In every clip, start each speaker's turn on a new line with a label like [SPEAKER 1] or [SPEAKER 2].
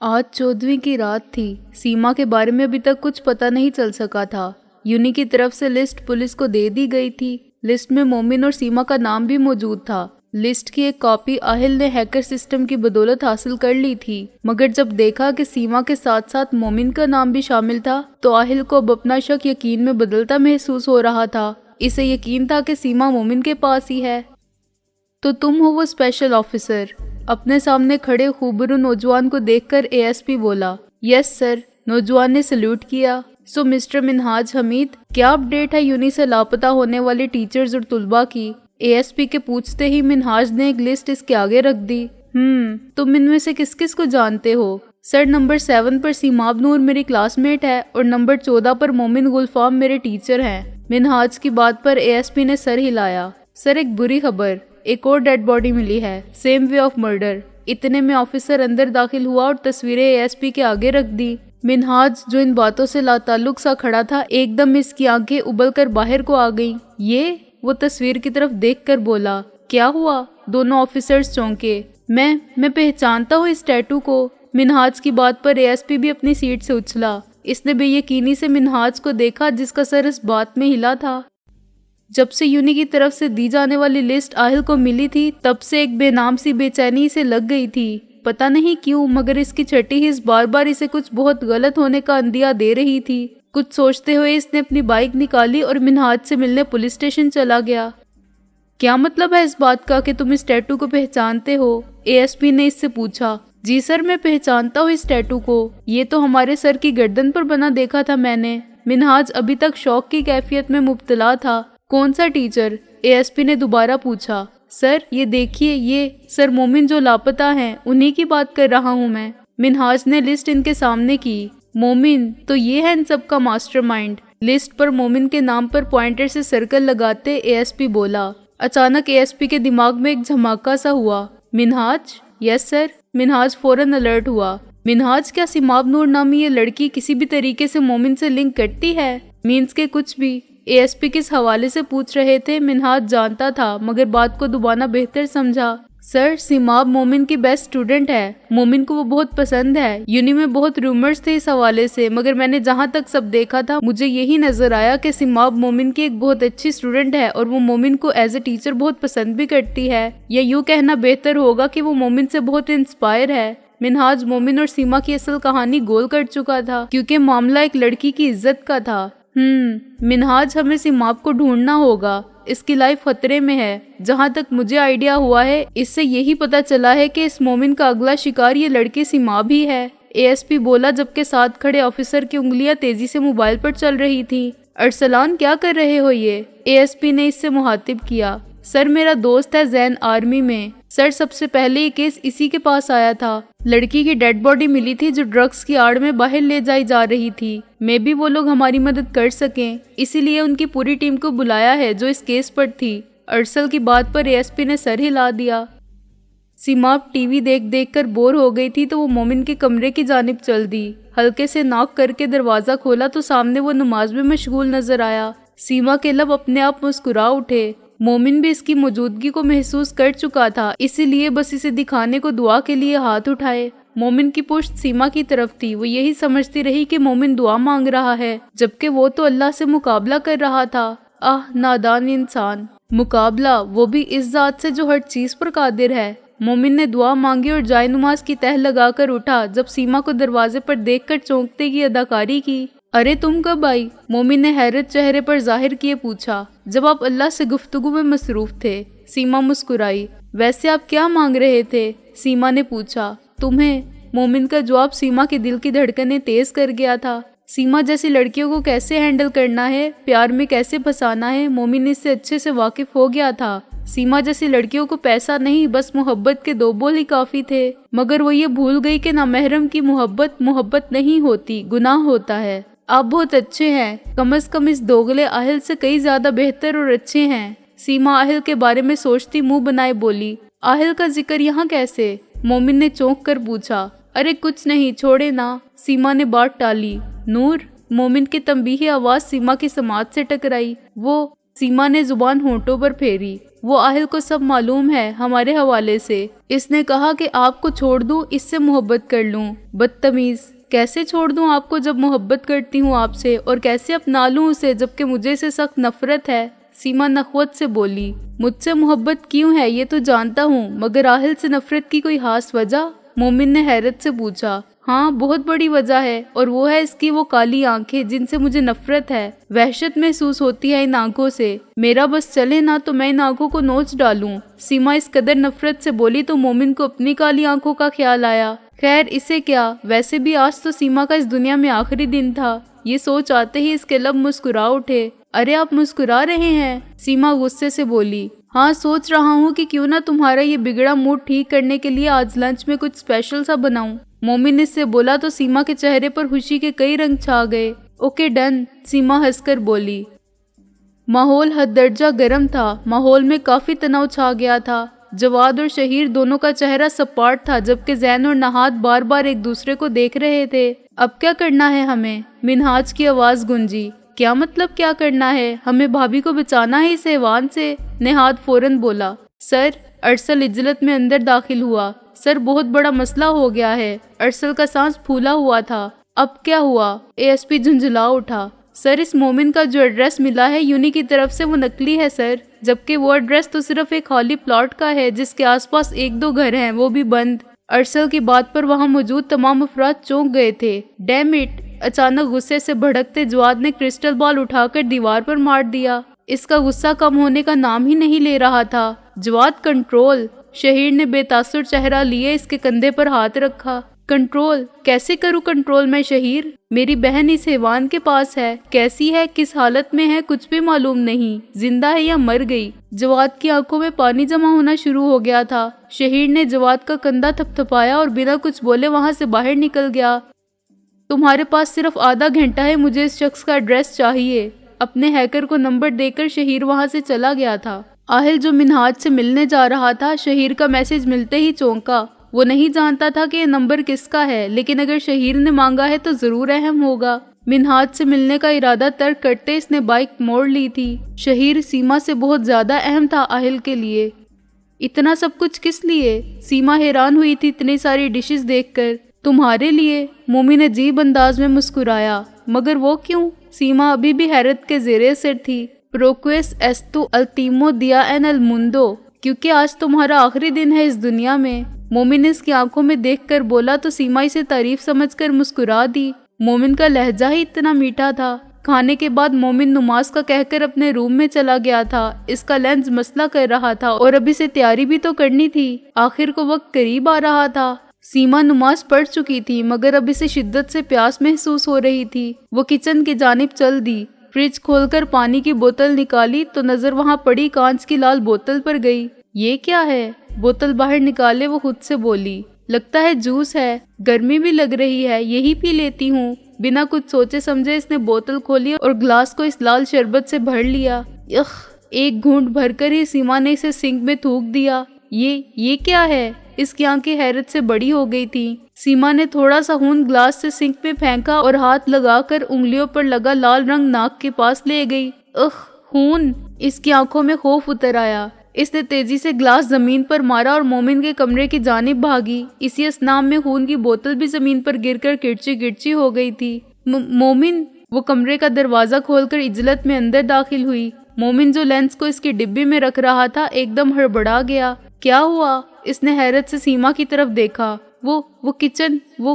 [SPEAKER 1] आज 14वीं की रात थी। सीमा के बारे में अभी तक कुछ पता नहीं चल सका था। यूनी की तरफ से लिस्ट पुलिस को दे दी गई थी। लिस्ट में मोमिन और सीमा का नाम भी मौजूद था। लिस्ट की एक कॉपी आहिल ने हैकर सिस्टम की बदौलत हासिल कर ली थी, मगर जब देखा कि सीमा के साथ साथ मोमिन का नाम भी शामिल था तो आहिल को अब अपना शक यकीन में बदलता महसूस हो रहा था। इसे यकीन था कि सीमा मोमिन के पास ही है। तो तुम हो वो स्पेशल ऑफिसर? अपने सामने खड़े खूबरू नौजवान को देखकर एएसपी बोला। यस सर, नौजवान ने सल्यूट किया। सो मिस्टर मिनहाज हमीद, क्या अपडेट है यूनी से लापता होने वाले टीचर्स और तुलबा की? एएसपी के पूछते ही मिनहाज ने एक लिस्ट इसके आगे रख दी। तुम इनमें से किस किस को जानते हो? सर, नंबर 7 पर सीमाब नूर मेरी क्लासमेट है और नंबर 14 पर मोमिन गुलफाम मेरे टीचर हैं। मिनहाज की बात पर एएसपी ने सर हिलाया। सर, एक बुरी खबर, एक और डेड बॉडी मिली है, सेम वे ऑफ मर्डर। इतने में ऑफिसर अंदर दाखिल हुआ और तस्वीरें एएसपी के आगे रख दी। मिनहाज, जो इन बातों से लाताल्लुक सा खड़ा था, एकदम इसकी आंखें उबल कर बाहर को आ गईं। ये वो तस्वीर की तरफ देखकर बोला। क्या हुआ? दोनों ऑफिसर्स चौंके। मैं पहचानता हूँ इस टैटू को। मिनहाज की बात पर एएसपी भी अपनी सीट से उछला। इसने बेयकीनी से मिनहाज को देखा, जिसका सर इस बात में हिला था। जब से यूनी की तरफ से दी जाने वाली लिस्ट आहिल को मिली थी, तब से एक बेनाम सी बेचैनी इसे लग गई थी। पता नहीं क्यों, मगर इसकी छठी हिस्स बार बार इसे कुछ बहुत गलत होने का अंदिया दे रही थी। कुछ सोचते हुए इसने अपनी बाइक निकाली और मिनहाज से मिलने पुलिस स्टेशन चला गया। क्या मतलब है इस बात का कि तुम इस टैटू को पहचानते हो? एएसपी ने इससे पूछा। जी सर, मैं पहचानता हूँ इस टैटू को। ये तो हमारे सर की गर्दन पर बना देखा था मैंने। मिनहाज अभी तक शौक की कैफियत में मुब्तला था। कौन सा टीचर? एएसपी ने दोबारा पूछा। सर, ये देखिए, ये सर मोमिन जो लापता हैं, उन्हीं की बात कर रहा हूँ मैं। मिनहाज ने लिस्ट इनके सामने की। मोमिन, तो ये है इन सब का मास्टरमाइंड। लिस्ट पर मोमिन के नाम पर पॉइंटर से सर्कल लगाते एएसपी बोला। अचानक एएसपी के दिमाग में एक झमाका सा हुआ। मिनहाज? Yes sir. मिनहाज फौरन अलर्ट हुआ। मिनहाज, क्या सीमाब नूर नामी ये लड़की किसी भी तरीके से मोमिन से लिंक करती है? मीन्स के कुछ भी? एएसपी किस हवाले से पूछ रहे थे मिनहाज जानता था, मगर बात को दुबाना बेहतर समझा। सर, सीमाब मोमिन की बेस्ट स्टूडेंट है। मोमिन को वो बहुत पसंद है। यूनी में बहुत रूमर्स थे इस हवाले से, मगर मैंने जहाँ तक सब देखा था, मुझे यही नजर आया कि सीमाब मोमिन की एक बहुत अच्छी स्टूडेंट है और वो मोमिन को एज ए टीचर बहुत पसंद भी करती है। या यूँ कहना बेहतर होगा कि वो मोमिन से बहुत इंस्पायर है। मिनहाज मोमिन और सीमा की असल कहानी गोल कर चुका था, क्योंकि मामला एक लड़की की इज्जत का था। मिनहाज, हमें सीमाब को ढूंढना होगा। इसकी लाइफ खतरे में है। जहाँ तक मुझे आइडिया हुआ है, इससे यही पता चला है कि इस मोमिन का अगला शिकार ये लड़की सीमाब ही है। एएसपी बोला, जबकि साथ खड़े ऑफिसर की उंगलियां तेजी से मोबाइल पर चल रही थी। अरसलान, क्या कर रहे हो ये? एएसपी ने इससे मुहातिब किया। सर, मेरा दोस्त है जैन, आर्मी में। सर, सबसे पहले ये केस इसी के पास आया था। लड़की की डेड बॉडी मिली थी जो ड्रग्स की आड़ में बाहर ले जाई जा रही थी। मे भी वो लोग हमारी मदद कर सकें, इसीलिए उनकी पूरी टीम को बुलाया है जो इस केस पर थी। अरसल की बात पर एएसपी ने सर हिला दिया। सीमाब टीवी देख देख कर बोर हो गई थी, तो वो मोमिन के कमरे की जानिब चल दी। हल्के से नॉक करके दरवाजा खोला तो सामने वो नमाज में मशगूल नजर आया। सीमा के लब अपने आप मुस्कुरा उठे। मोमिन भी इसकी मौजूदगी को महसूस कर चुका था, इसीलिए बस इसे दिखाने को दुआ के लिए हाथ उठाए। मोमिन की पुश्त सीमा की तरफ थी। वो यही समझती रही कि मोमिन दुआ मांग रहा है, जबकि वो तो अल्लाह से मुकाबला कर रहा था। आह, नादान इंसान। मुकाबला, वो भी इस जात से जो हर चीज पर कादिर है। मोमिन ने दुआ मांगी और जाय नमाज की तह लगाकर उठा, जब सीमा को दरवाजे पर देखकर चौंकते की अदाकारी की। अरे तुम कब आई? मोमिन ने हैरत चेहरे पर जाहिर किए पूछा। जब आप अल्लाह से गुफ्तगू में मसरूफ थे। सीमा मुस्कुराई। वैसे आप क्या मांग रहे थे? सीमा ने पूछा। तुम्हें? मोमिन का जवाब सीमा के दिल की धड़कनें तेज कर गया था। सीमा जैसी लड़कियों को कैसे हैंडल करना है, प्यार में कैसे फंसाना है, मोमिन इससे अच्छे से वाकिफ हो गया था। सीमा जैसी लड़कियों को पैसा नहीं, बस मोहब्बत के 2 बोल ही काफी थे। मगर वो ये भूल गई कि नामहरम की मोहब्बत नहीं होती, गुनाह होता है। आप बहुत अच्छे हैं, कम से कम इस दोगले आहिल से कई ज्यादा बेहतर और अच्छे हैं। सीमा आहिल के बारे में सोचती मुंह बनाए बोली। आहिल का जिक्र यहाँ कैसे? मोमिन ने चौंक कर पूछा। अरे कुछ नहीं, छोड़े ना। सीमा ने बात टाली। नूर? मोमिन की तंबीही आवाज सीमा की समात से टकराई। वो? सीमा ने जुबान होंठों पर फेरी। वो आहिल को सब मालूम है हमारे हवाले से। इसने कहा कि आपको छोड़ दूं, इससे मोहब्बत कर लूं। बदतमीज, कैसे छोड़ दूं आपको जब मोहब्बत करती हूँ आपसे, और कैसे अपना लूं उसे जबकि मुझे से सख्त नफरत है। सीमा नखवत से बोली, मुझसे मोहब्बत क्यों है ये तो जानता हूँ, मगर आहिल से नफरत की कोई खास वजह? मोमिन ने हैरत से पूछा। हाँ, बहुत बड़ी वजह है, और वो है इसकी वो काली आंखें जिनसे मुझे नफरत है। वहशत महसूस होती है इन आंखों से। मेरा बस चले ना तो मैं इन आंखों को नोच डालूं। सीमा इस कदर नफरत से बोली तो मोमिन को अपनी काली आंखों का ख्याल आया। खैर, इसे क्या, वैसे भी आज तो सीमा का इस दुनिया में आखिरी दिन था। ये सोच आते ही इसके लब मुस्कुरा उठे। अरे आप मुस्कुरा रहे हैं? सीमा गुस्से से बोली। हाँ, सोच रहा हूँ कि क्यों ना तुम्हारा ये बिगड़ा मूड ठीक करने के लिए आज लंच में कुछ स्पेशल सा बनाऊं। मोमिन इससे बोला तो सीमा के चेहरे पर खुशी के कई रंग छा गए। ओके डन, सीमा हंसकर बोली। माहौल हद दर्जा गर्म था। माहौल में काफी तनाव छा गया था। जवाद और शहीर दोनों का चेहरा सपाट था, जबकि जैन और नहाद बार बार एक दूसरे को देख रहे थे। अब क्या करना है हमें? मिनहाज की आवाज गूंजी। क्या मतलब क्या करना है? हमें भाभी को बचाना है इस हैवान से। नेहाद फौरन बोला। सर, अरसल इज्जत में अंदर दाखिल हुआ। सर, बहुत बड़ा मसला हो गया है। अरसल का सांस फूला हुआ था। अब क्या हुआ? एएसपी झुंझुला उठा। सर, इस मोमिन का जो एड्रेस मिला है यूनी की तरफ से वो नकली है सर, जबकि वो एड्रेस तो सिर्फ एक खाली प्लॉट का है जिसके आसपास 1-2 घर हैं, वो भी बंद। अरसल की बात पर वहां मौजूद तमाम अफराद चौंक गए थे। Damn it! अचानक गुस्से से भड़कते जवाद ने क्रिस्टल बॉल उठाकर दीवार पर मार दिया। इसका गुस्सा कम होने का नाम ही नहीं ले रहा था। जवाद, कंट्रोल! शहीर ने बेतासुर चेहरा लिए इसके कंधे पर हाथ रखा। कंट्रोल? कैसे करूं कंट्रोल मैं शहीर? मेरी बहन इस हैवान के पास है। कैसी है, किस हालत में है, कुछ भी मालूम नहीं। जिंदा है या मर गई? जवाद की आंखों में पानी जमा होना शुरू हो गया था। शहीर ने जवाद का कंधा थपथपाया और बिना कुछ बोले वहां से बाहर निकल गया। तुम्हारे पास सिर्फ आधा घंटा है, मुझे इस शख्स का एड्रेस चाहिए। अपने हैकर को नंबर देकर शहीर वहां से चला गया था। आहिल जो मिनहाज से मिलने जा रहा था, शहीर का मैसेज मिलते ही चौंका। वो नहीं जानता था कि ये नंबर किसका है, लेकिन अगर शहीर ने मांगा है तो जरूर अहम होगा। मिनहाज से मिलने का इरादा तर्क करते इसने बाइक मोड़ ली थी। शहीर सीमा से बहुत ज्यादा अहम था आहिल के लिए। इतना सब कुछ किस लिए? सीमा हैरान हुई थी इतनी सारी डिशेस देखकर। तुम्हारे लिए, मोमिन अजीब अंदाज में मुस्कुराया। मगर वो क्यों? सीमा अभी भी हैरत के जेरे सिर थी। प्रोक्वेस एस्तु अल्टीमो दिया एन अल मुंडो, क्योंकि आज तुम्हारा आखिरी दिन है इस दुनिया में। मोमिन इसकी आंखों में देखकर बोला तो सीमा इसे तारीफ समझकर मुस्कुरा दी। मोमिन का लहजा ही इतना मीठा था। खाने के बाद मोमिन नमाज का कहकर अपने रूम में चला गया था। इसका लेंस मसला कर रहा था और अब इसे तैयारी भी तो करनी थी। आखिर को वक्त करीब आ रहा था। सीमा नमाज पढ़ चुकी थी, मगर अब इसे शिद्दत से प्यास महसूस हो रही थी। वो किचन की जानिब चल दी। फ्रिज खोलकर पानी की बोतल निकाली तो नजर वहां पड़ी कांच की लाल बोतल पर गई। ये क्या है? बोतल बाहर निकाले वो खुद से बोली। लगता है जूस है, गर्मी भी लग रही है, यही पी लेती हूँ। बिना कुछ सोचे समझे इसने बोतल खोली और ग्लास को इस लाल शरबत से भर लिया। एक घूंट भरकर ही सीमा ने इसे सिंक में थूक दिया। ये क्या है? इसकी आंखें हैरत से बड़ी हो गई थी। सीमा ने थोड़ा सा खून ग्लास से सिंक में फेंका और हाथ लगाकर उंगलियों पर लगा लाल रंग नाक के पास ले गई। खून! इसकी आंखों में खौफ उतर आया। इसने तेजी से ग्लास जमीन पर मारा और मोमिन के कमरे की जानिब भागी। इसी असनाम में खून की बोतल भी जमीन पर गिरकर किरची किरची हो गई थी। मोमिन! वो कमरे का दरवाजा खोलकर इज्जत में अंदर दाखिल हुई। मोमिन जो लेंस को इसकी डिब्बी में रख रहा था एकदम हड़बड़ा गया। क्या हुआ? इसने हैरत से सीमा की तरफ देखा। वो किचन, वो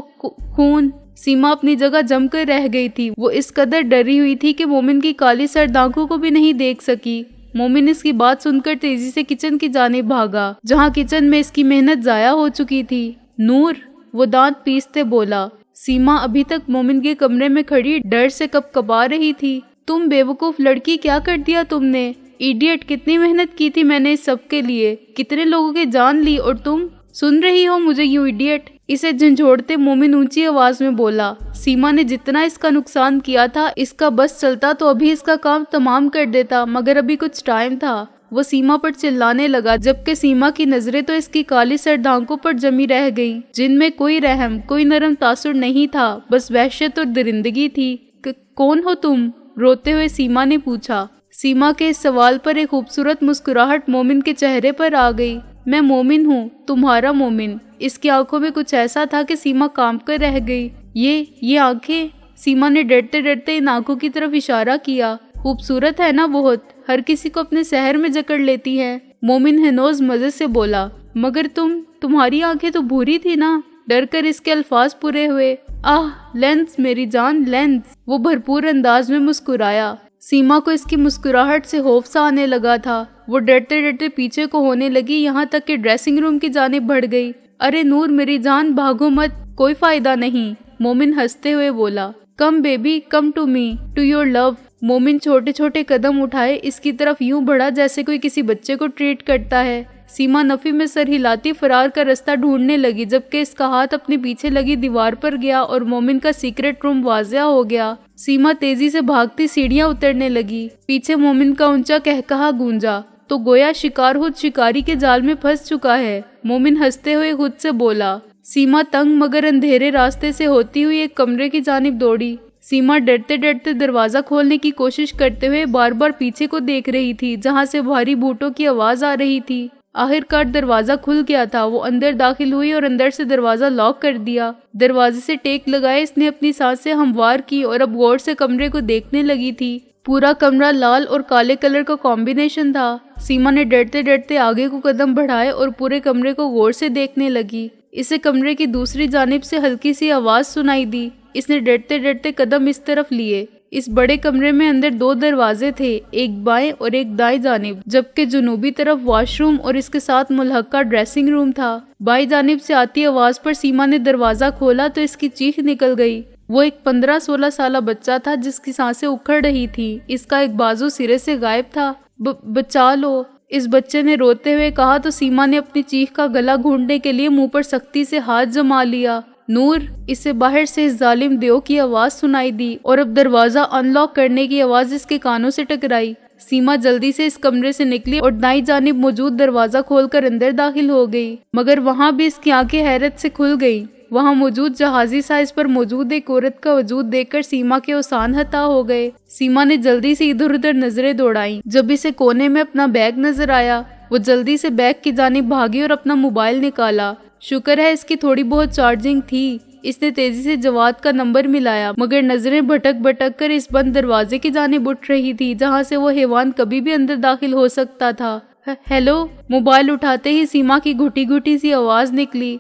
[SPEAKER 1] खून! सीमा अपनी जगह जमकर रह गई थी। वो इस कदर डरी हुई थी कि मोमिन की काली सर्द आंखों को भी नहीं देख सकी। मोमिन इसकी बात सुनकर तेजी से किचन की जानिब भागा, जहां किचन में इसकी मेहनत जाया हो चुकी थी। नूर! वो दांत पीसते बोला। सीमा अभी तक मोमिन के कमरे में खड़ी डर से कपकपा रही थी। तुम बेवकूफ लड़की, क्या कर दिया तुमने? इडियट! कितनी मेहनत की थी मैंने इस सब के लिए, कितने लोगों की जान ली, और तुम सुन रही हो मुझे यूं इडियट? इसे झंझोड़ते मोमिन ऊंची आवाज में बोला। सीमा ने जितना इसका नुकसान किया था, इसका बस चलता तो अभी इसका काम तमाम कर देता, मगर अभी कुछ टाइम था। वो सीमा पर चिल्लाने लगा, जबकि सीमा की नजरें तो इसकी काली सर्द आंखों पर जमी रह गई, जिनमें कोई रहम, कोई नरम तासुर नहीं था, बस वहशत और दरिंदगी थी। कौन हो तुम? रोते हुए सीमा ने पूछा। सीमा के इस सवाल पर एक खूबसूरत मुस्कुराहट मोमिन के चेहरे पर आ गई। मैं मोमिन हूँ, तुम्हारा मोमिन। इसकी आंखों में कुछ ऐसा था कि सीमा कांप कर रह गई। ये आंखें? सीमा ने डरते डरते इन आंखों की तरफ इशारा किया। खूबसूरत है ना बहुत, हर किसी को अपने शहर में जकड़ लेती है। मोमिन हनोज मजे से बोला। मगर तुम्हारी आंखें तो भूरी थी ना। डर कर इसके अल्फाज पूरे हुए। आह लेंस, मेरी जान लेंस। वो भरपूर अंदाज में मुस्कुराया। सीमा को इसकी मुस्कुराहट से खौफ सा आने लगा था। वो डरते डरते पीछे को होने लगी, यहाँ तक कि ड्रेसिंग रूम की जानिब बढ़ गई। अरे नूर मेरी जान, भागो मत, कोई फायदा नहीं। मोमिन हंसते हुए बोला। Come baby, come to me, to your love. Momin छोटे छोटे कदम उठाए इसकी तरफ यूं बढ़ा जैसे कोई किसी बच्चे को ट्रीट करता है। सीमा नफी में सर हिलाती फरार का रास्ता ढूंढने लगी, जबकि इसका हाथ अपने पीछे लगी दीवार पर गया और मोमिन का सीक्रेट रूम वाज़िया हो गया। सीमा तेजी से भागती सीढ़ियां उतरने लगी। पीछे मोमिन का ऊंचा कहकहा गूंजा तो गोया शिकार खुद शिकारी के जाल में फंस चुका है। मोमिन हंसते हुए खुद से बोला। सीमा तंग मगर अंधेरे रास्ते से होती हुई एक कमरे की जानिब दौड़ी। सीमा डरते डरते दरवाजा खोलने की कोशिश करते हुए बार बार पीछे को देख रही थी, जहां से भारी बूटों की आवाज आ रही थी। आखिरकार दरवाजा खुल गया था। वो अंदर दाखिल हुई और अंदर से दरवाजा लॉक कर दिया। दरवाजे से टेक लगाए इसने अपनी सांसें हमवार की और अब गौर से कमरे को देखने लगी थी। पूरा कमरा लाल और काले कलर का कॉम्बिनेशन था। सीमा ने डरते डरते आगे को कदम बढ़ाए और पूरे कमरे को गौर से देखने लगी। इसे कमरे की दूसरी जानिब से हल्की सी आवाज सुनाई दी। इसने डरते डरते कदम इस तरफ लिए। इस बड़े कमरे में अंदर 2 दरवाजे थे, एक बाएं और एक दाएं जानिब, जबकि जुनूबी तरफ वॉशरूम और इसके साथ मुल्हका ड्रेसिंग रूम था। बाएं जानिब से आती आवाज पर सीमा ने दरवाजा खोला तो इसकी चीख निकल गई। वो एक 15-16 साल बच्चा था जिसकी सांसें उखड़ रही थी। इसका एक बाजू सिरे से गायब था। बचा लो, इस बच्चे ने रोते हुए कहा तो सीमा ने अपनी चीख का गला घूंटने के लिए मुंह पर सख्ती से हाथ जमा लिया। नूर, इसे बाहर से इस जालिम देव की आवाज सुनाई दी और अब दरवाजा अनलॉक करने की आवाज इसके कानों से टकराई। सीमा जल्दी से इस कमरे से निकली और दाईं जानिब मौजूद दरवाजा खोलकर अंदर दाखिल हो गई, मगर वहां भी इसकी आंखें हैरत से खुल गईं। वहां मौजूद जहाजी साइज पर मौजूद एक औरत का वजूद देखकर सीमा के औसान हता हो गए। सीमा ने जल्दी से इधर उधर नजरें दौड़ाई। जब इसे कोने में अपना बैग नजर आया, वो जल्दी से बैग की जानिब भागी और अपना मोबाइल निकाला। शुक्र है इसकी थोड़ी बहुत चार्जिंग थी। इसने तेजी से जवाद का नंबर मिलाया, मगर नजरें भटक भटक कर इस बंद दरवाजे की जानिब उठ रही थी, जहां से वो हैवान कभी भी अंदर दाखिल हो सकता था। हेलो। मोबाइल उठाते ही सीमा की घुटी घुटी सी आवाज निकली।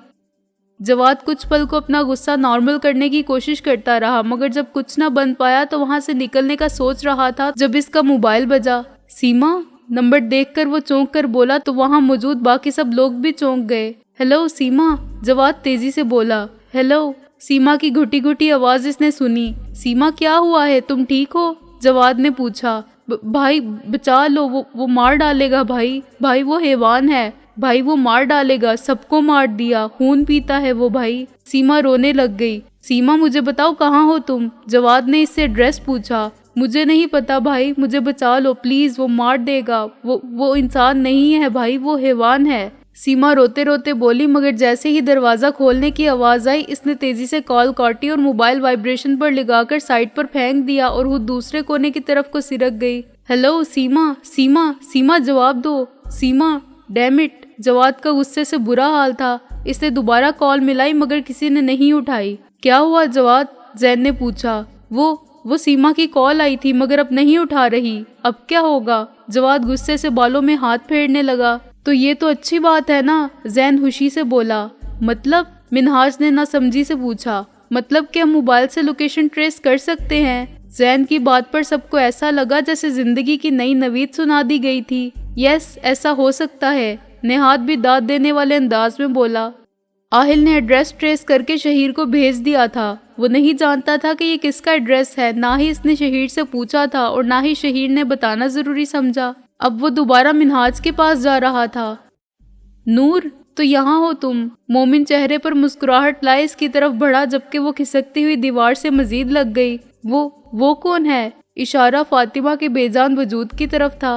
[SPEAKER 1] जवाद कुछ पल को अपना गुस्सा नॉर्मल करने की कोशिश करता रहा, मगर जब कुछ न बन पाया तो वहां से निकलने का सोच रहा था जब इसका मोबाइल बजा। सीमा, नंबर देखकर वो चौंक कर बोला तो वहां मौजूद बाकी सब लोग भी चौंक गए। हेलो सीमा, जवाद तेजी से बोला। हेलो। सीमा की घुटी घुटी आवाज इसने सुनी। सीमा, क्या हुआ है, तुम ठीक हो? जवाद ने पूछा। भाई बचा लो, वो मार डालेगा भाई वो हैवान है भाई, वो मार डालेगा, सबको मार दिया, खून पीता है वो भाई। सीमा रोने लग गई। सीमा, मुझे बताओ कहाँ हो तुम? जवाद ने इससे एड्रेस पूछा। मुझे नहीं पता भाई, मुझे बचा लो प्लीज, वो मार देगा, वो इंसान नहीं है भाई, वो हैवान है। सीमा रोते रोते बोली, मगर जैसे ही दरवाजा खोलने की आवाज आई इसने तेजी से कॉल काटी और मोबाइल वाइब्रेशन पर लगाकर साइड पर फेंक दिया और वो दूसरे कोने की तरफ को सिरक गई। हेलो सीमा, सीमा, सीमा जवाब दो, सीमा, डैम इट। जवाद का गुस्से से बुरा हाल था। इसने दोबारा कॉल मिलाई मगर किसी ने नहीं उठाई। क्या हुआ जवाद? जैन ने पूछा। वो सीमा की कॉल आई थी मगर अब नहीं उठा रही, अब क्या होगा? जवाद गुस्से से बालों में हाथ फेरने लगा। तो ये तो अच्छी बात है ना, जैन खुशी से बोला। मतलब? मिनहाज ने ना समझी से पूछा। मतलब कि हम मोबाइल से लोकेशन ट्रेस कर सकते हैं। जैन की बात पर सबको ऐसा लगा जैसे जिंदगी की नई नवीद सुना दी गई थी। यस, ऐसा हो सकता है, नेहात भी दाद देने वाले अंदाज में बोला। आहिल ने एड्रेस ट्रेस करके शहीर को भेज दिया था। वो नहीं जानता था कि ये किसका एड्रेस है, ना ही इसने शहीर से पूछा था और ना ही शहीर ने बताना जरूरी समझा। अब वो दोबारा मिनहाज के पास जा रहा था। नूर, तो यहाँ हो तुम? मोमिन चेहरे पर मुस्कुराहट लाए इसकी तरफ बढ़ा, जबकि वो खिसकती हुई दीवार से मजीद लग गई। वो कौन है? इशारा फातिमा के बेजान वजूद की तरफ था।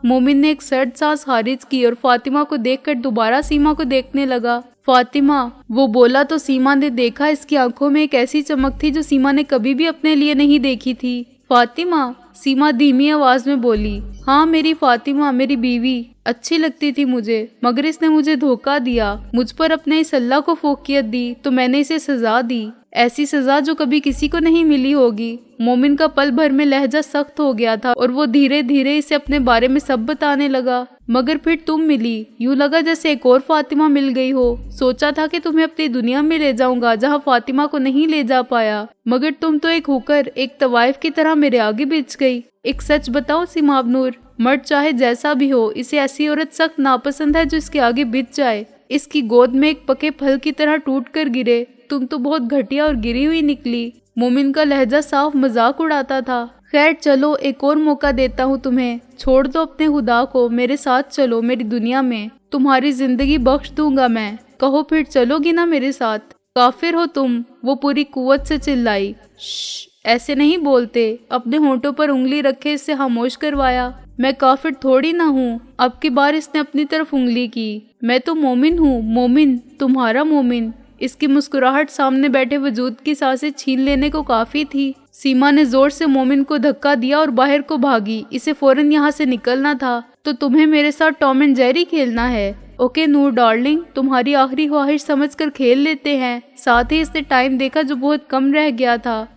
[SPEAKER 1] मोमिन ने एक सर्द सांस खारिज की और फातिमा को देखकर दोबारा सीमा को देखने लगा। फातिमा, वो बोला तो सीमा ने देखा इसकी आंखों में एक ऐसी चमक थी जो सीमा ने कभी भी अपने लिए नहीं देखी थी। फातिमा, सीमा धीमी आवाज में बोली। हाँ मेरी फातिमा, मेरी बीवी अच्छी लगती थी मुझे, मगर इसने मुझे धोखा दिया, मुझ पर अपने इस अल्लाह को फोकियत दी तो मैंने इसे सजा दी, ऐसी सजा जो कभी किसी को नहीं मिली होगी। मोमिन का पल भर में लहजा सख्त हो गया था और वो धीरे धीरे इसे अपने बारे में सब बताने लगा। मगर फिर तुम मिली, यूं लगा जैसे एक और फातिमा मिल गई हो। सोचा था कि तुम्हें अपनी दुनिया में ले जाऊंगा जहां फातिमा को नहीं ले जा पाया, मगर तुम तो एक होकर एक तवाइफ की तरह मेरे आगे बिछ गई। एक सच बताओ सीमा नूर, मर्द चाहे जैसा भी हो, इसे ऐसी औरत सख्त नापसंद है जो इसके आगे बिछ जाए, इसकी गोद में एक पके फल की तरह टूट कर गिरे। तुम तो बहुत घटिया और गिरी हुई निकली। मोमिन का लहजा साफ मजाक उड़ाता था। खैर चलो, एक और मौका देता हूँ तुम्हें, छोड़ दो अपने खुदा को, मेरे साथ चलो मेरी दुनिया में, तुम्हारी जिंदगी बख्श दूंगा मैं। कहो फिर चलोगी ना मेरे साथ? काफिर हो तुम, वो पूरी कुव्वत से चिल्लाई। ऐसे नहीं बोलते। अपने होंठों पर उंगली रखे इससे खामोश करवाया। मैं काफिर थोड़ी ना हूँ। अब की बार इसने अपनी तरफ उंगली की। मैं तो मोमिन हूँ, मोमिन, तुम्हारा मोमिन। इसकी मुस्कुराहट सामने बैठे वजूद की सांसें छीन लेने को काफी थी। सीमा ने जोर से मोमिन को धक्का दिया और बाहर को भागी। इसे फौरन यहाँ से निकलना था। तो तुम्हें मेरे साथ टॉम एंड जेरी खेलना है? ओके नूर डार्लिंग, तुम्हारी आखिरी ख्वाहिश समझकर खेल लेते हैं। साथ ही इसने टाइम देखा जो बहुत कम रह गया था।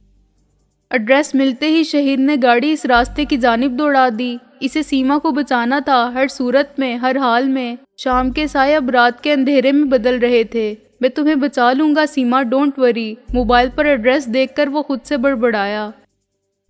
[SPEAKER 1] एड्रेस मिलते ही शहीद ने गाड़ी इस रास्ते की जानिब दौड़ा दी। इसे सीमा को बचाना था, हर सूरत में, हर हाल में। शाम के साए अब रात के अंधेरे में बदल रहे थे। मैं तुम्हें बचा लूंगा सीमा, डोंट वरी। मोबाइल पर एड्रेस देखकर वो खुद से बड़बड़ाया।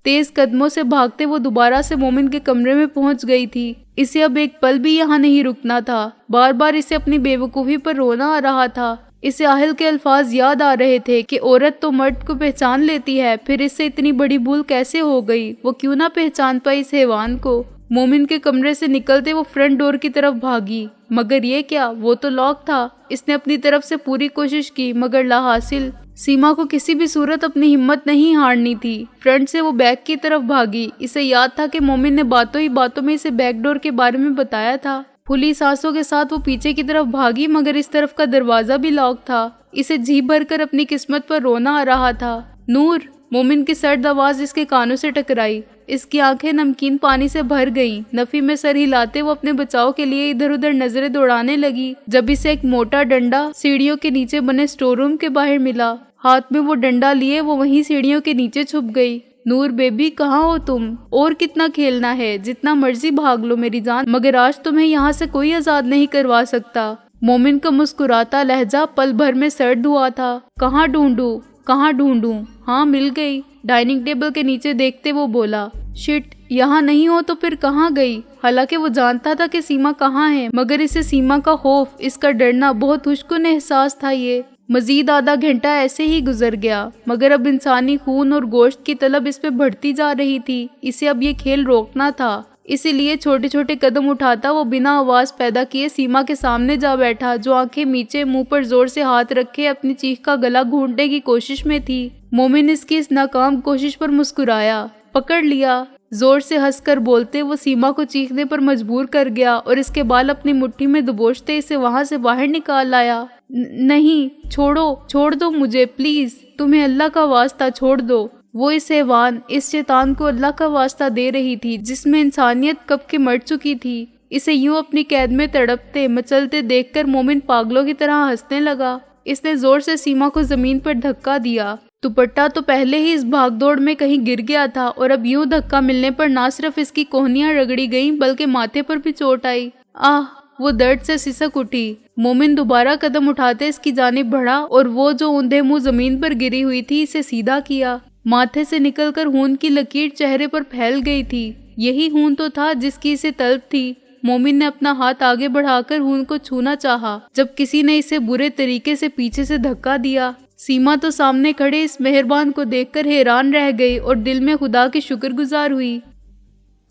[SPEAKER 1] तेज कदमों से भागते वो दोबारा से मोमिन के कमरे में पहुंच गई थी। इसे अब एक पल भी यहाँ नहीं रुकना था। बार बार इसे अपनी बेवकूफ़ी पर रोना आ रहा था। इसे आहल के अल्फाज याद आ रहे थे कि औरत तो मर्द को पहचान लेती है, फिर इससे इतनी बड़ी भूल कैसे हो गई? वो क्यों ना पहचान पाई इस हैवान को? मोमिन के कमरे से निकलते वो फ्रंट डोर की तरफ भागी, मगर ये क्या, वो तो लॉक था। इसने अपनी तरफ से पूरी कोशिश की मगर ला हासिल। सीमा को किसी भी सूरत अपनी हिम्मत नहीं हारनी थी। फ्रंट से वो बैक की तरफ भागी। इसे याद था कि मोमिन ने बातों ही बातों में इसे बैक डोर के बारे में बताया था। फुली सांसों के साथ वो पीछे की तरफ भागी, मगर इस तरफ का दरवाजा भी लॉक था। इसे जी भरकर अपनी किस्मत पर रोना आ रहा था। नूर, मोमिन की सर्द आवाज इसके कानों से टकराई। इसकी आंखें नमकीन पानी से भर गईं। नफी में सर हिलाते वो अपने बचाव के लिए इधर उधर नजरें दौड़ाने लगी, जब इसे एक मोटा डंडा सीढ़ियों के नीचे बने स्टोर रूम के बाहर मिला। हाथ में वो डंडा लिए वो वहीं सीढ़ियों के नीचे छुप गई। नूर बेबी, कहाँ हो तुम? और कितना खेलना है? जितना मर्जी भाग लो मेरी जान, मगर आज तुम्हें यहाँ से कोई आजाद नहीं करवा सकता। मोमिन का मुस्कुराता लहजा पल भर में सर्द हुआ था। कहाँ ढूंढूं, कहाँ ढूंढूं? हाँ, मिल गई। डाइनिंग टेबल के नीचे देखते वो बोला। शिट, यहाँ नहीं हो तो फिर कहाँ गई? हालांकि वो जानता था कि सीमा कहाँ है, मगर इसे सीमा का खौफ, इसका डरना बहुत खुशकुन एहसास था। ये मजीद आधा घंटा ऐसे ही गुजर गया, मगर अब इंसानी खून और गोश्त की तलब इस पे बढ़ती जा रही थी। इसे अब ये खेल रोकना था। इसीलिए छोटे छोटे कदम उठाता वो बिना आवाज पैदा किए सीमा के सामने जा बैठा, जो आंखें नीचे मुंह पर जोर से हाथ रखे अपनी चीख का गला घूंटने की कोशिश में थी। मोमिन इसकी इस नाकाम कोशिश पर मुस्कुराया, पकड़ लिया। जोर से हंसकर बोलते वो सीमा को चीखने पर मजबूर कर गया और इसके बाल अपनी मुट्ठी में दबोचते इसे वहां से बाहर निकाल लाया। नहीं, छोड़ो, छोड़ दो मुझे प्लीज, तुम्हें अल्लाह का वास्ता छोड़ दो। वो इस हैवान, इस शैतान को अल्लाह का वास्ता दे रही थी जिसमें इंसानियत कब के मर चुकी थी। इसे यूं अपनी कैद में तड़पते मचलते देखकर मोमिन पागलों की तरह हंसने लगा। इसने जोर से सीमा को जमीन पर धक्का दिया। दुपट्टा तो पहले ही इस भागदौड़ में कहीं गिर गया था और अब यूं धक्का मिलने पर ना सिर्फ इसकी कोहनियां रगड़ी गईं बल्कि माथे पर भी चोट आई। आह, वो दर्द से सिसक उठी। मोमिन दोबारा कदम उठाते इसकी जानिब बढ़ा और वो जो ऊंधे मुंह जमीन पर गिरी हुई थी इसे सीधा किया। माथे से निकलकर खून की लकीर चेहरे पर फैल गई थी। यही खून तो था जिसकी इसे तलब थी। मोमिन ने अपना हाथ आगे बढ़ाकर खून को छूना चाहा, जब किसी ने इसे बुरे तरीके से पीछे से धक्का दिया। सीमा तो सामने खड़े इस मेहरबान को देखकर हैरान रह गई और दिल में खुदा की शुक्रगुजार हुई।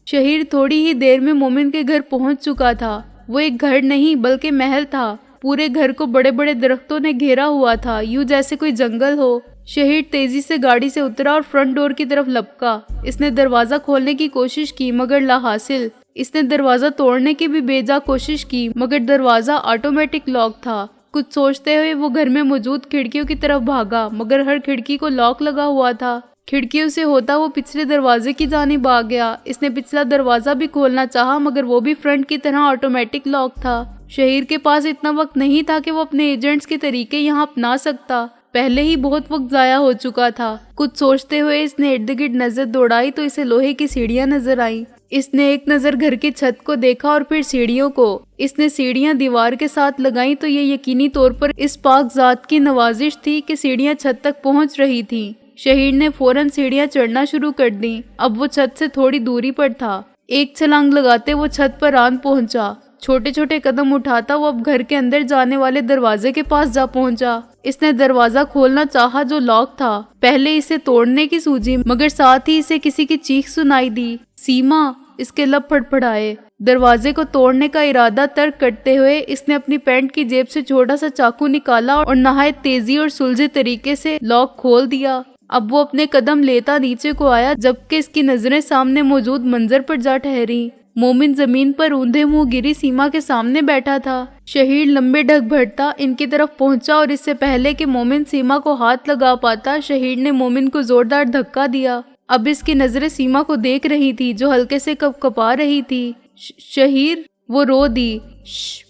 [SPEAKER 1] शहीर थोड़ी ही देर में मोमिन के घर पहुंच चुका था। वो एक घर नहीं बल्कि महल था। पूरे घर को बड़े बड़े दरख्तों ने घेरा हुआ था, यूं जैसे कोई जंगल हो। शहीद तेजी से गाड़ी से उतरा और फ्रंट डोर की तरफ लपका। इसने दरवाजा खोलने की कोशिश की मगर ला हासिल। इसने दरवाजा तोड़ने की भी बेजा कोशिश की मगर दरवाजा ऑटोमेटिक लॉक था। कुछ सोचते हुए वो घर में मौजूद खिड़कियों की तरफ भागा, मगर हर खिड़की को लॉक लगा हुआ था। खिड़कियों से होता वो पिछले दरवाजे की जानिब आ गया। इसने पिछला दरवाजा भी खोलना चाहा, मगर वो भी फ्रंट की तरह ऑटोमेटिक लॉक था। शहीर के पास इतना वक्त नहीं था कि वो अपने एजेंट्स के तरीके यहाँ अपना सकता। पहले ही बहुत वक्त जाया हो चुका था। कुछ सोचते हुए इसने इर्द गिर्द नजर दौड़ाई तो इसे लोहे की सीढ़ियां नजर आई। इसने एक नजर घर की छत को देखा और फिर सीढ़ियों को। इसने सीढ़ियां दीवार के साथ लगाई तो ये यकीनी तौर पर इस पाक जात की नवाजिश थी कि सीढ़ियां छत तक पहुंच रही थी। शहीर ने फौरन सीढ़ियां चढ़ना शुरू कर दी। अब वो छत से थोड़ी दूरी पर था। एक छलांग लगाते वो छत पर आन पहुंचा। छोटे छोटे कदम उठाता वो अब घर के अंदर जाने वाले दरवाजे के पास जा पहुंचा। इसने दरवाजा खोलना चाहा जो लॉक था। पहले इसे तोड़ने की सूझी, मगर साथ ही इसे किसी की चीख सुनाई दी। सीमा! इसके लब फड़फड़ाए। दरवाजे को तोड़ने का इरादा तर्क करते हुए इसने अपनी पैंट की जेब से छोटा सा चाकू निकाला और नहायत तेजी और सुलझे तरीके से लॉक खोल दिया। अब वो अपने कदम लेता नीचे को आया, जबकि इसकी नजरें सामने मौजूद मंजर पर जा ठहरी। मोमिन जमीन पर ऊंधे मुंह गिरी सीमा के सामने बैठा था। शहीर लंबे ढक भरता इनकी तरफ पहुंचा और इससे पहले कि मोमिन सीमा को हाथ लगा पाता, शहीर ने मोमिन को जोरदार धक्का दिया। अब इसकी नजरें सीमा को देख रही थी जो हल्के से कपकपा रही थी। शहीर! वो रो दी।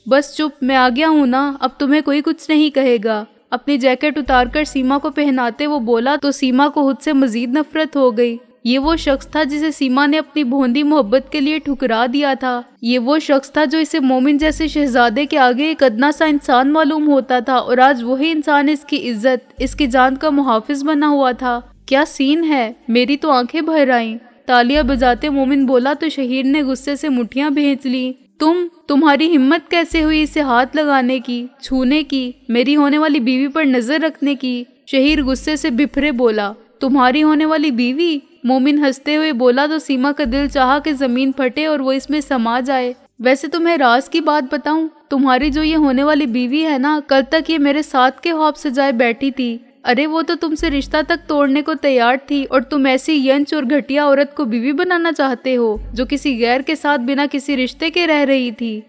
[SPEAKER 1] बस चुप, मैं आ गया हूं ना, अब तुम्हें कोई कुछ नहीं कहेगा। अपनी जैकेट उतारकर सीमा को पहनाते वो बोला तो सीमा को खुद से मजीद नफरत हो गई। ये वो शख्स था जिसे सीमा ने अपनी भोंदी मोहब्बत के लिए ठुकरा दिया था। ये वो शख्स था जो इसे मोमिन जैसे शहजादे के आगे एक अदना सा इंसान मालूम होता था, और आज वही इंसान इसकी इज्जत, इसकी जान का मुहाफिज बना हुआ था। क्या सीन है! मेरी तो आंखें भर आईं। तालियां बजाते मोमिन बोला तो शहीर ने गुस्से से मुठ्ठियां भींच ली। तुम्हारी हिम्मत कैसे हुई इसे हाथ लगाने की, छूने की, मेरी होने वाली बीवी पर नजर रखने की? शहीर गुस्से से बिफरे बोला। तुम्हारी होने वाली बीवी? मोमिन हंसते हुए बोला तो सीमा का दिल चाहा कि जमीन फटे और वो इसमें समा जाए। वैसे तुम्हें राज की बात बताऊं, तुम्हारी जो ये होने वाली बीवी है ना, कल तक ये मेरे साथ के ख्वाब सजाए बैठी थी। अरे वो तो तुमसे रिश्ता तक तोड़ने को तैयार थी, और तुम ऐसी यंच और घटिया औरत को बीवी बनाना चाहते हो जो किसी गैर के साथ बिना किसी रिश्ते के रह रही थी।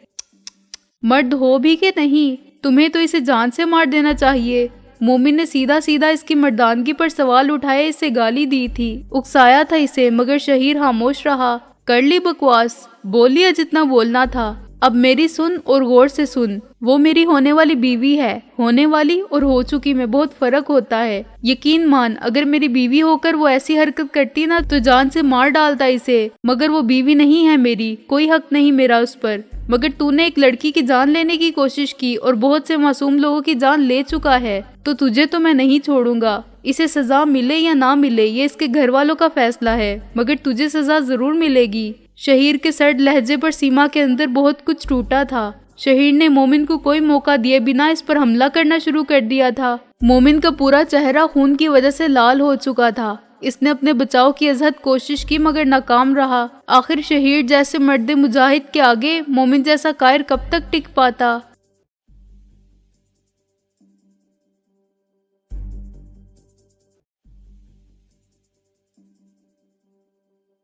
[SPEAKER 1] मर्द हो भी कि नहीं, तुम्हें तो इसे जान से मार देना चाहिए। मोमिन ने सीधा सीधा इसकी मर्दानगी पर सवाल उठाए इसे गाली दी थी, उकसाया था इसे, मगर शहीर खामोश रहा। कर ली बकवास, बोल लिया जितना बोलना था। अब मेरी सुन और गौर से सुन। वो मेरी होने वाली बीवी है। होने वाली और हो चुकी में बहुत फर्क होता है। यकीन मान, अगर मेरी बीवी होकर वो ऐसी हरकत करती ना तो जान से मार डालता इसे, मगर वो बीवी नहीं है मेरी, कोई हक नहीं मेरा उस पर। मगर तूने एक लड़की की जान लेने की कोशिश की और बहुत से मासूम लोगों की जान ले चुका है, तो तुझे तो मैं नहीं छोड़ूंगा। इसे सजा मिले या ना मिले ये इसके घर वालों का फैसला है, मगर तुझे सजा जरूर मिलेगी। शहीर के सर्द लहजे पर सीमा के अंदर बहुत कुछ टूटा था। शहीर ने मोमिन को कोई मौका दिए बिना इस पर हमला करना शुरू कर दिया था। मोमिन का पूरा चेहरा खून की वजह से लाल हो चुका था। इसने अपने बचाव की अजहद कोशिश की मगर नाकाम रहा। आखिर शहीर जैसे मर्द मुजाहिद के आगे मोमिन जैसा कायर कब तक टिक पाता।